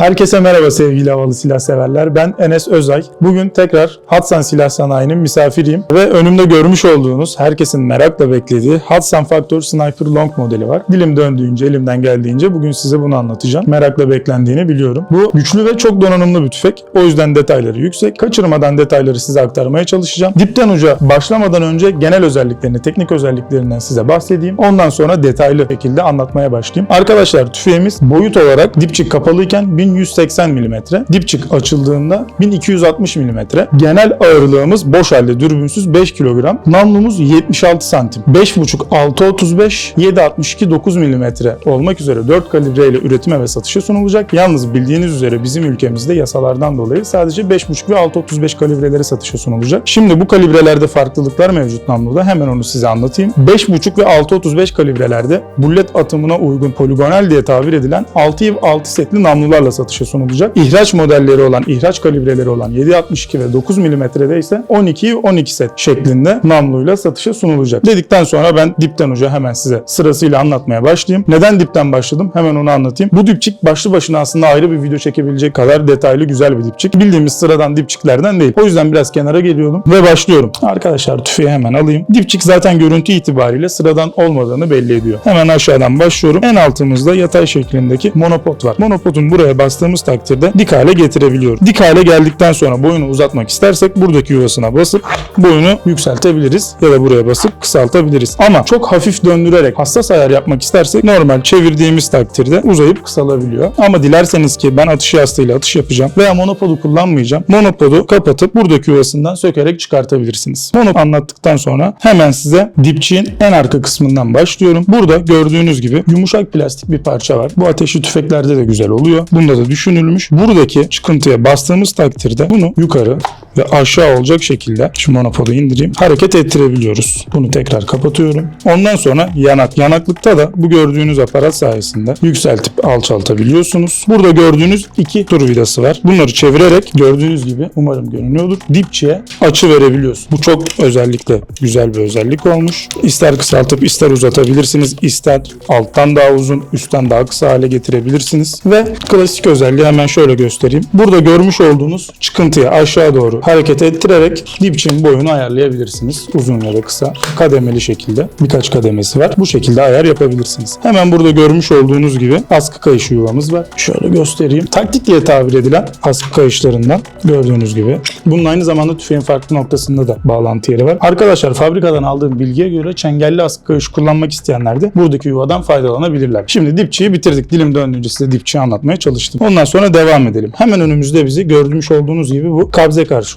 Herkese merhaba sevgili havalı silah severler. Ben Enes Özay. Bugün tekrar Hatsan Silah Sanayi'nin misafiriyim ve önümde görmüş olduğunuz, herkesin merakla beklediği Hatsan Factor Sniper Long modeli var. Dilim döndüğünce, elimden geldiğince bugün size bunu anlatacağım. Merakla beklendiğini biliyorum. Bu güçlü ve çok donanımlı bir tüfek. O yüzden detayları yüksek. Kaçırmadan detayları size aktarmaya çalışacağım. Dipten uca başlamadan önce genel özelliklerini, teknik özelliklerinden size bahsedeyim. Ondan sonra detaylı şekilde anlatmaya başlayayım. Arkadaşlar tüfeğimiz boyut olarak dipçik kapalıyken 1180 mm, dipçik açıldığında 1260 mm. Genel ağırlığımız boş halde dürbünsüz 5 kilogram. Namlumuz 76 santim. 5.5 6.35 7.62 9 mm olmak üzere 4 kalibre ile üretime ve satışa sunulacak. Yalnız bildiğiniz üzere bizim ülkemizde yasalardan dolayı sadece 5.5 ve 6.35 kalibreleri satışa sunulacak. Şimdi bu kalibrelerde farklılıklar mevcut namluda. Hemen onu size anlatayım. 5.5 ve 6.35 kalibrelerde bullet atımına uygun poligonal diye tabir edilen 6 setli namlularla satışa sunulacak. İhraç modelleri olan, ihraç kalibreleri olan 7.62 ve 9 mm'de ise 12 set şeklinde namluyla satışa sunulacak. Dedikten sonra ben dipten uca hemen size sırasıyla anlatmaya başlayayım. Neden dipten başladım? Hemen onu anlatayım. Bu dipçik başlı başına aslında ayrı bir video çekebilecek kadar detaylı, güzel bir dipçik. Bildiğimiz sıradan dipçiklerden değil. O yüzden biraz kenara geliyorum ve başlıyorum. Arkadaşlar tüfeği hemen alayım. Dipçik zaten görüntü itibariyle sıradan olmadığını belli ediyor. Hemen aşağıdan başlıyorum. En altımızda yatay şeklindeki monopod var. Monopodun buraya bastığımız takdirde dik hale getirebiliyoruz. Dik hale geldikten sonra boyunu uzatmak istersek buradaki yuvasına basıp boyunu yükseltebiliriz ya da buraya basıp kısaltabiliriz. Ama çok hafif döndürerek hassas ayar yapmak istersek normal çevirdiğimiz takdirde uzayıp kısalabiliyor. Ama dilerseniz ki ben atış yastığıyla atış yapacağım veya monopodu kullanmayacağım. Monopodu kapatıp buradaki yuvasından sökerek çıkartabilirsiniz. Bunu anlattıktan sonra hemen size dipçiğin en arka kısmından başlıyorum. Burada gördüğünüz gibi yumuşak plastik bir parça var. Bu ateşli tüfeklerde de güzel oluyor. Bunda da düşünülmüş. Buradaki çıkıntıya bastığımız takdirde bunu yukarı ve aşağı olacak şekilde, şu monopodu indireyim, hareket ettirebiliyoruz. Bunu tekrar kapatıyorum. Ondan sonra yanak. Yanaklıkta da bu gördüğünüz aparat sayesinde yükseltip alçaltabiliyorsunuz. Burada gördüğünüz iki tur vidası var. Bunları çevirerek gördüğünüz gibi, umarım görünüyordur, dipçiye açı verebiliyoruz. Bu çok özellikle güzel bir özellik olmuş. İster kısaltıp ister uzatabilirsiniz. İster alttan daha uzun, üstten daha kısa hale getirebilirsiniz. Ve klasik özelliği hemen şöyle göstereyim. Burada görmüş olduğunuz çıkıntıya aşağı doğru hareket ettirerek dipçiğin boyunu ayarlayabilirsiniz. Uzun ya da kısa, kademeli şekilde. Birkaç kademesi var. Bu şekilde ayar yapabilirsiniz. Hemen burada görmüş olduğunuz gibi askı kayışı yuvamız var. Şöyle göstereyim. Taktik diye tabir edilen askı kayışlarından gördüğünüz gibi. Bunun aynı zamanda tüfeğin farklı noktasında da bağlantı yeri var. Arkadaşlar fabrikadan aldığım bilgiye göre çengelli askı kayış kullanmak isteyenler de buradaki yuvadan faydalanabilirler. Şimdi dipçiyi bitirdik. Dilim döndüğünce size dipçiyi anlatmaya çalıştım. Ondan sonra devam edelim. Hemen önümüzde bizi görmüş olduğunuz gibi bu kabze karşılıyor.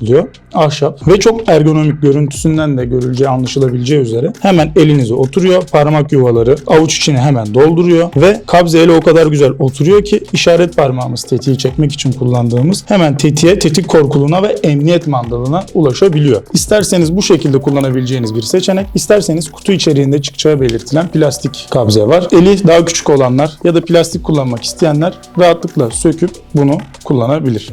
Ahşap ve çok ergonomik, görüntüsünden de görüleceği, anlaşılabileceği üzere hemen elinize oturuyor. Parmak yuvaları avuç içine hemen dolduruyor ve kabze ele o kadar güzel oturuyor ki işaret parmağımız, tetiği çekmek için kullandığımız, hemen tetiğe, tetik korkuluğuna ve emniyet mandalına ulaşabiliyor. İsterseniz bu şekilde kullanabileceğiniz bir seçenek, isterseniz kutu içeriğinde çıkacağı belirtilen plastik kabze var. Eli daha küçük olanlar ya da plastik kullanmak isteyenler rahatlıkla söküp bunu kullanabilir.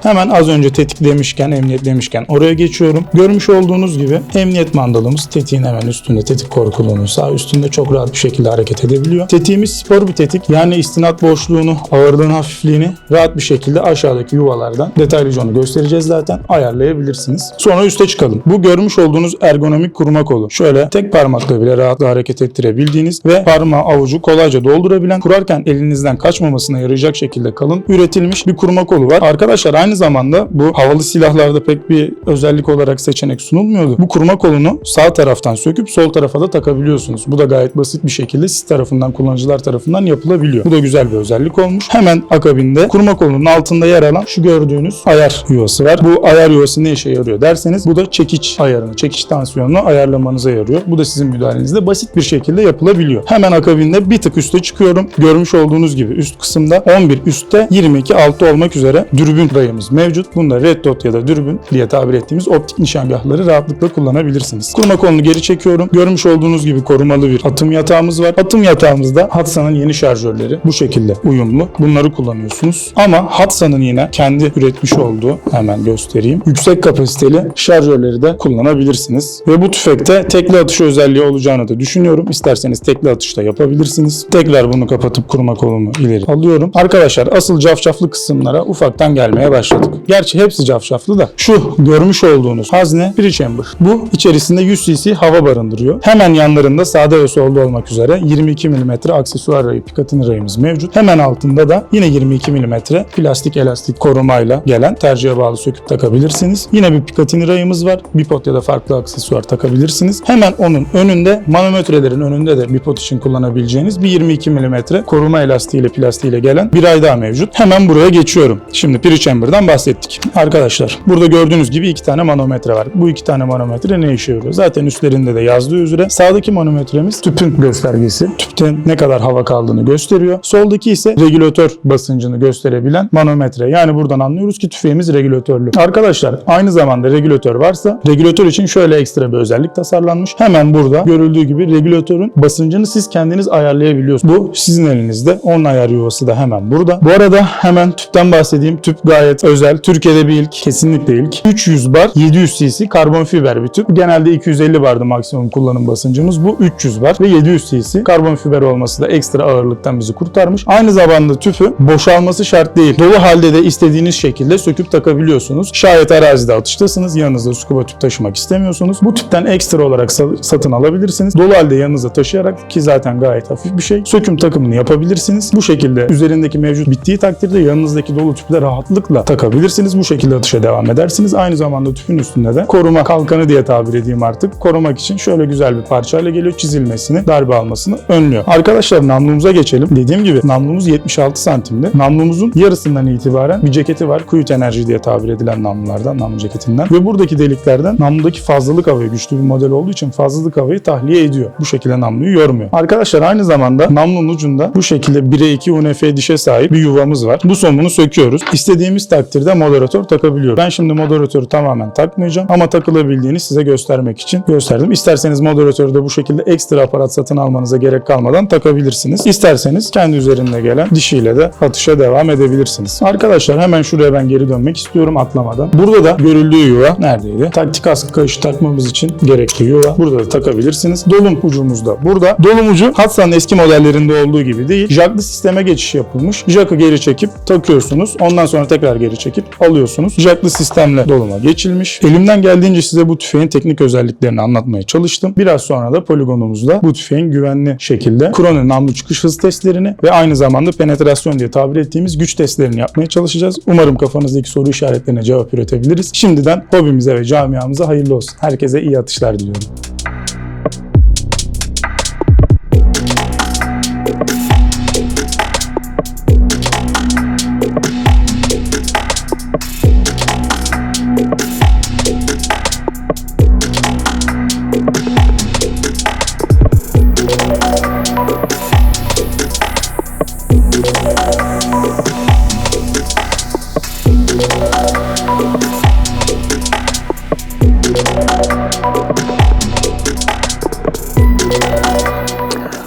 Hemen az önce tetik demişken, emniyet demişken oraya geçiyorum. Görmüş olduğunuz gibi emniyet mandalımız tetiğin hemen üstünde, tetik korkuluğunun sağ üstünde çok rahat bir şekilde hareket edebiliyor. Tetiğimiz spor bir tetik. Yani istinat boşluğunu, ağırlığın hafifliğini rahat bir şekilde aşağıdaki yuvalardan, detaylıca onu göstereceğiz zaten, ayarlayabilirsiniz. Sonra üste çıkalım. Bu görmüş olduğunuz ergonomik kurma kolu. Şöyle tek parmakla bile rahatla hareket ettirebildiğiniz ve parmağı, avucu kolayca doldurabilen, kurarken elinizden kaçmamasına yarayacak şekilde kalın üretilmiş bir kurma kolu var. Arkadaşlar aynı zamanda bu havalı silahlarda pek bir özellik olarak seçenek sunulmuyordu. Bu kurma kolunu sağ taraftan söküp sol tarafa da takabiliyorsunuz. Bu da gayet basit bir şekilde siz tarafından, kullanıcılar tarafından yapılabiliyor. Bu da güzel bir özellik olmuş. Hemen akabinde kurma kolunun altında yer alan şu gördüğünüz ayar yuvası var. Bu ayar yuvası ne işe yarıyor derseniz, bu da çekiç ayarını, çekiç tansiyonunu ayarlamanıza yarıyor. Bu da sizin müdahalenizde basit bir şekilde yapılabiliyor. Hemen akabinde bir tık üste çıkıyorum. Görmüş olduğunuz gibi üst kısımda 11, üstte 22 altı olmak üzere dürbün rayımız nişangahlarımız mevcut. Bunda red dot ya da dürbün diye tabir ettiğimiz optik nişangahları rahatlıkla kullanabilirsiniz. Kurma kolunu geri çekiyorum. Görmüş olduğunuz gibi korumalı bir atım yatağımız var. Atım yatağımızda Hatsan'ın yeni şarjörleri bu şekilde uyumlu. Bunları kullanıyorsunuz. Ama Hatsan'ın yine kendi üretmiş olduğu, hemen göstereyim, yüksek kapasiteli şarjörleri de kullanabilirsiniz. Ve bu tüfekte tekli atış özelliği olacağını da düşünüyorum. İsterseniz tekli atışta yapabilirsiniz. Tekrar bunu kapatıp kurma kolumu ileri alıyorum. Arkadaşlar asıl cafcaflı kısımlara ufaktan gelmeye başladık. Gerçi hepsi cafcaflı da şu görmüş olduğunuz hazne pre-chamber. Bu içerisinde 100 cc hava barındırıyor. Hemen yanlarında sağda ve solda olmak üzere 22 mm aksesuar rayı, Picatinny rayımız mevcut. Hemen altında da yine 22 mm plastik elastik korumayla gelen, tercihe bağlı söküp takabilirsiniz. Yine bir Picatinny rayımız var. Bipod ya da farklı aksesuar takabilirsiniz. Hemen onun önünde, manometrelerin önünde de bipod için kullanabileceğiniz bir 22 mm koruma elastiğiyle plastiğiyle gelen bir ray daha mevcut. Hemen buraya geçiyorum. Şimdi pre-chamber'dan bahsettik. Arkadaşlar burada gördüğünüz gibi 2 tane manometre var. Bu 2 tane manometre ne işe yarıyor? Zaten üstlerinde de yazdığı üzere sağdaki manometremiz tüpün göstergesi. Tüpten ne kadar hava kaldığını gösteriyor. Soldaki ise regülatör basıncını gösterebilen manometre. Yani buradan anlıyoruz ki tüfeğimiz regülatörlü. Arkadaşlar aynı zamanda regülatör varsa regülatör için şöyle ekstra bir özellik tasarlanmış. Hemen burada görüldüğü gibi regülatörün basıncını siz kendiniz ayarlayabiliyorsunuz. Bu sizin elinizde. Onun ayar yuvası da hemen burada. Bu arada hemen tüpten bahsedeyim. Tüp gayet özel. Türkiye'de bir ilk. Kesinlikle ilk. 300 bar 700 cc karbon fiber bir tüp. Genelde 250 bardı maksimum kullanım basıncımız. Bu 300 bar ve 700 cc. Karbon fiber olması da ekstra ağırlıktan bizi kurtarmış. Aynı zamanda tüpü boşalması şart değil. Dolu halde de istediğiniz şekilde söküp takabiliyorsunuz. Şayet arazide atıştasınız, yanınızda scuba tüp taşımak istemiyorsunuz. Bu tüpten ekstra olarak satın alabilirsiniz. Dolu halde yanınızda taşıyarak, ki zaten gayet hafif bir şey, söküm takımını yapabilirsiniz. Bu şekilde üzerindeki mevcut bittiği takdirde yanınızdaki dolu tüple rahatlıkla takabilirsiniz. Bu şekilde atışa devam edersiniz. Aynı zamanda tüpün üstünde de koruma kalkanı diye tabir edeyim artık. Korumak için şöyle güzel bir parçayla geliyor. Çizilmesini, darbe almasını önlüyor. Arkadaşlar namlumuza geçelim. Dediğim gibi namlumuz 76 santimli. Namlumuzun yarısından itibaren bir ceketi var. Kuyut enerji diye tabir edilen namlulardan, namlu ceketinden. Ve buradaki deliklerden namludaki fazlalık havayı, güçlü bir model olduğu için fazlalık havayı tahliye ediyor. Bu şekilde namluyu yormuyor. Arkadaşlar aynı zamanda namlunun ucunda bu şekilde 1'e 2 UNF dişe sahip bir yuvamız var. Bu somunu söküyoruz. İstediğimiz takdirde moderatör takabiliyoruz. Ben şimdi moderatörü tamamen takmayacağım ama takılabildiğini size göstermek için gösterdim. İsterseniz moderatörü de bu şekilde ekstra aparat satın almanıza gerek kalmadan takabilirsiniz. İsterseniz kendi üzerinde gelen dişiyle de atışa devam edebilirsiniz. Arkadaşlar hemen şuraya ben geri dönmek istiyorum atlamadan. Burada da görüldüğü yuva neredeydi? Taktik askı kayışı takmamız için gerekli yuva. Burada da takabilirsiniz. Dolum ucumuz da burada. Dolum ucu Hatsan'ın eski modellerinde olduğu gibi değil. Jacklı sisteme geçiş yapılmış. Jack'ı geri çekip takıyorsunuz. Ondan sonra tekrar geri çekip alıyorsunuz. Jacklı sistemle doluma geçilmiş. Elimden geldiğince size bu tüfeğin teknik özelliklerini anlatmaya çalıştım. Biraz sonra da poligonumuzda bu tüfeğin güvenli şekilde Cronen namlu çıkış hız testlerini ve aynı zamanda penetrasyon diye tabir ettiğimiz güç testlerini yapmaya çalışacağız. Umarım kafanızdaki soru işaretlerine cevap üretebiliriz. Şimdiden hobimize ve camiamıza hayırlı olsun. Herkese iyi atışlar diliyorum.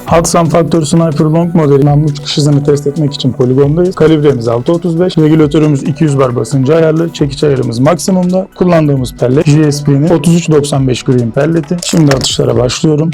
Hatsan Faktör Sniper Long modeli namlu çıkış hızını test etmek için poligondayız. Kalibremiz 6.35, regülatörümüz 200 bar basıncı ayarlı, çekiç ayarımız maksimumda. Kullandığımız pellet GSP'nin 3395 Green pelleti. Şimdi atışlara başlıyorum.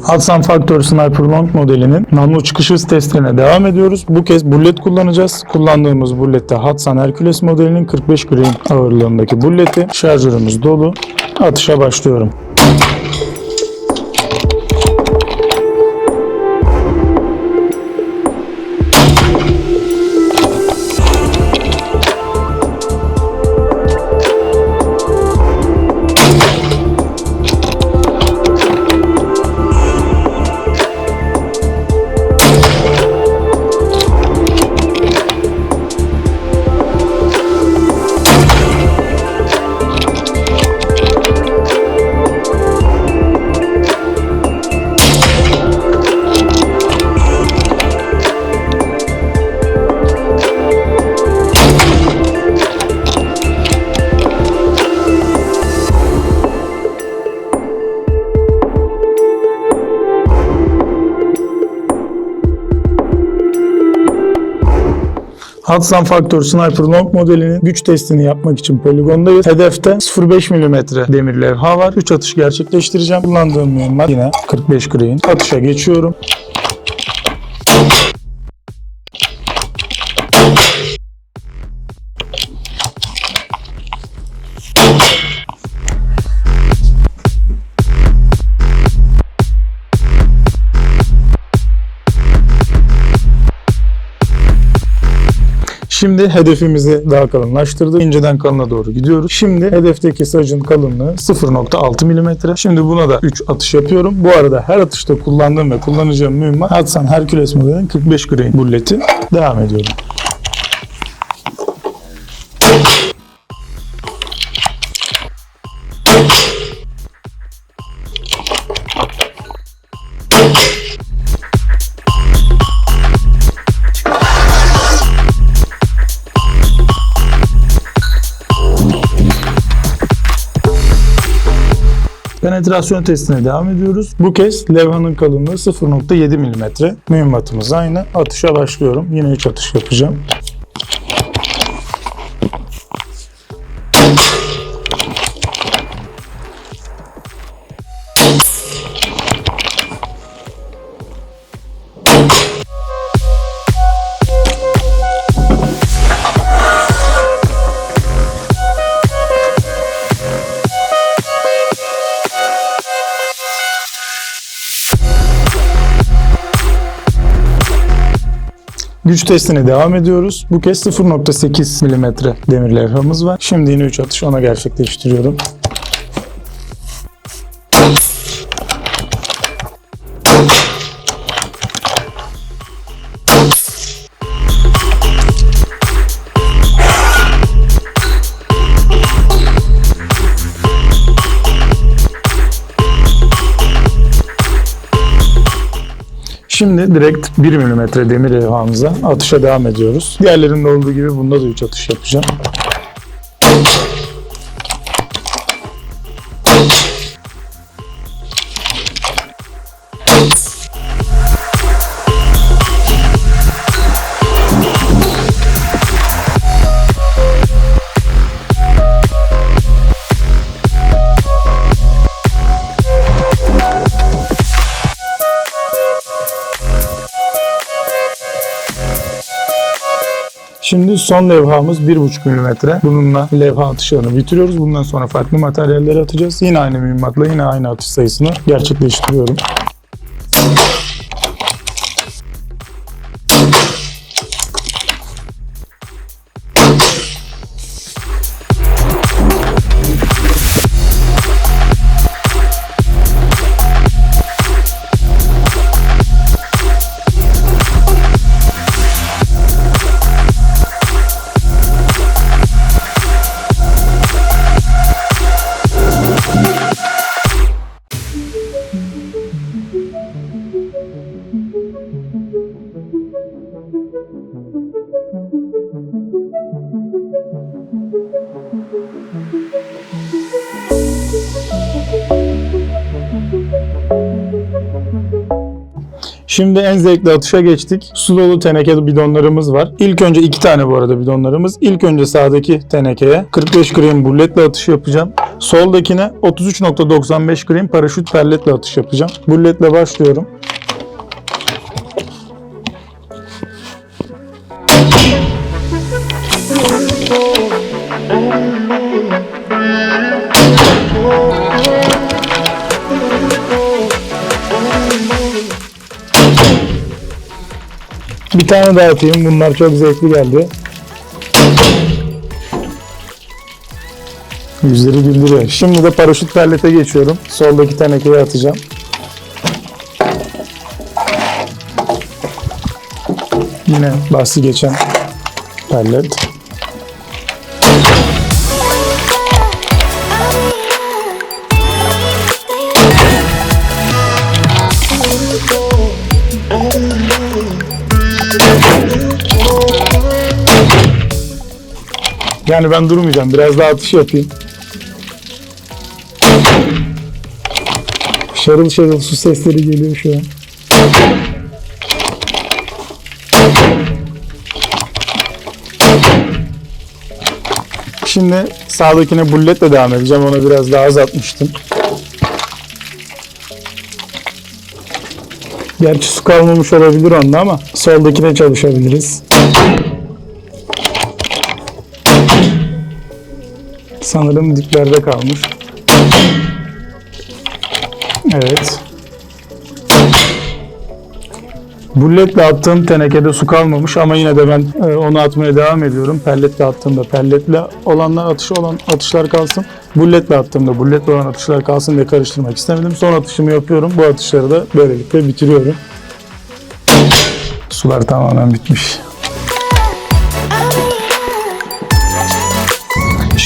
Hudson Factor Sniper Long modelinin namlu çıkış hız testlerine devam ediyoruz. Bu kez bullet kullanacağız. Kullandığımız bullette Hudson Hercules modelinin 45 gram ağırlığındaki bulleti. Şarjörümüz dolu. Atışa başlıyorum. Hudson Factor Sniper Long modelinin güç testini yapmak için poligondayız. Hedefte 0.5 mm demir levha var. 3 atış gerçekleştireceğim. Kullandığım mühimmat yine 45 grain. Atışa geçiyorum. Şimdi hedefimizi daha kalınlaştırdık. İnceden kalına doğru gidiyoruz. Şimdi hedefteki sacın kalınlığı 0.6 mm. Şimdi buna da 3 atış yapıyorum. Bu arada her atışta kullandığım ve kullanacağım mühimmat Hudson Hercules modelinin 45 grain bulleti. Devam ediyorum. Penetrasyon testine devam ediyoruz. Bu kez levhanın kalınlığı 0.7 mm. Mühimmatımız aynı. Atışa başlıyorum. Yine 3 atış yapacağım. Güç testine devam ediyoruz. Bu kez 0.8 mm demir levhamız var. Şimdi yine 3 atış ona gerçekleştiriyorum. Şimdi direkt 1 mm demir levhamıza atışa devam ediyoruz. Diğerlerinde olduğu gibi bunda da 3 atış yapacağım. Şimdi son levhamız 1.5 mm. Bununla levha atışlarını bitiriyoruz. Bundan sonra farklı materyalleri atacağız. Yine aynı mühimmatla yine aynı atış sayısını gerçekleştiriyorum. Şimdi en zevkli atışa geçtik. Su dolu teneke bidonlarımız var. İlk önce 2 tane bu arada bidonlarımız. İlk önce sağdaki tenekeye 45 gram bulletle atış yapacağım. Soldakine 33.95 gram paraşüt pelletle atış yapacağım. Bulletle başlıyorum. Bir tane daha atayım. Bunlar çok zevkli geldi. Yüzleri güldürüyor. Şimdi de paraşüt pellete geçiyorum. Soldaki tenekeye atacağım. Yine bahsi geçen pellet. Yani ben durmayacağım. Biraz daha atış yapayım. Şarıl şarıl su sesleri geliyor şu an. Şimdi sağdakine bulletle devam edeceğim. Ona biraz daha az atmıştım. Gerçi su kalmamış olabilir onda ama soldakine çalışabiliriz. Sanırım diplerde kalmış. Evet. Bulletle attığım tenekede su kalmamış ama yine de ben onu atmaya devam ediyorum. Pelletle attığımda pelletle atışlar kalsın. Bulletle attığımda bulletle olan atışlar kalsın diye karıştırmak istemedim. Son atışımı yapıyorum. Bu atışları da böylelikle bitiriyorum. Sular tamamen bitmiş.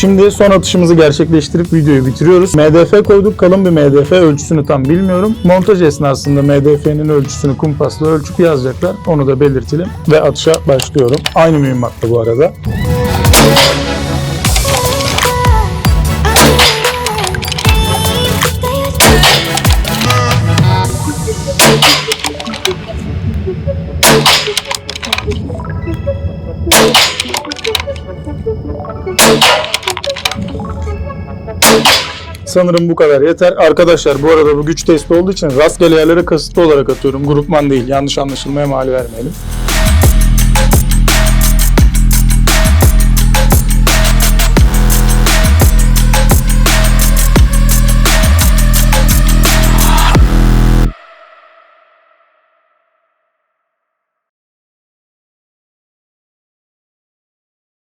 Şimdi son atışımızı gerçekleştirip videoyu bitiriyoruz. MDF koyduk. Kalın bir MDF. Ölçüsünü tam bilmiyorum. Montaj esnasında MDF'nin ölçüsünü kumpasla ölçüp yazacaklar. Onu da belirtelim. Ve atışa başlıyorum. Aynı mühimmatla bu arada. Sanırım bu kadar yeter. Arkadaşlar bu arada bu güç testi olduğu için rastgele yerlere kasıtlı olarak atıyorum. Grupman değil. Yanlış anlaşılmaya mal vermeyelim.